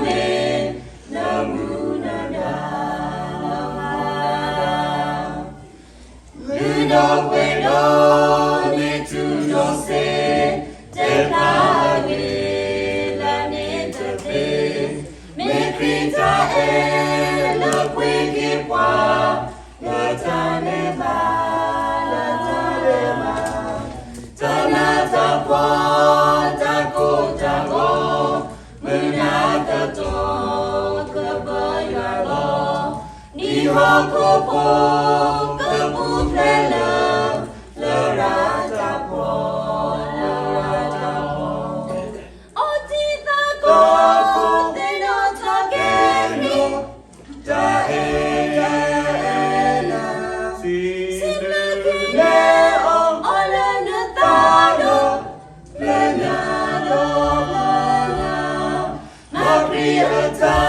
me namunada Ludo Guido ne tu no se te cavi la ne te pe me crita e lo qui qua la tanema Tanata po ta go Munaka to kabayalo Ni hoko po kapu plelo Lorata po Otita ko Tenota keri Ta ena Maria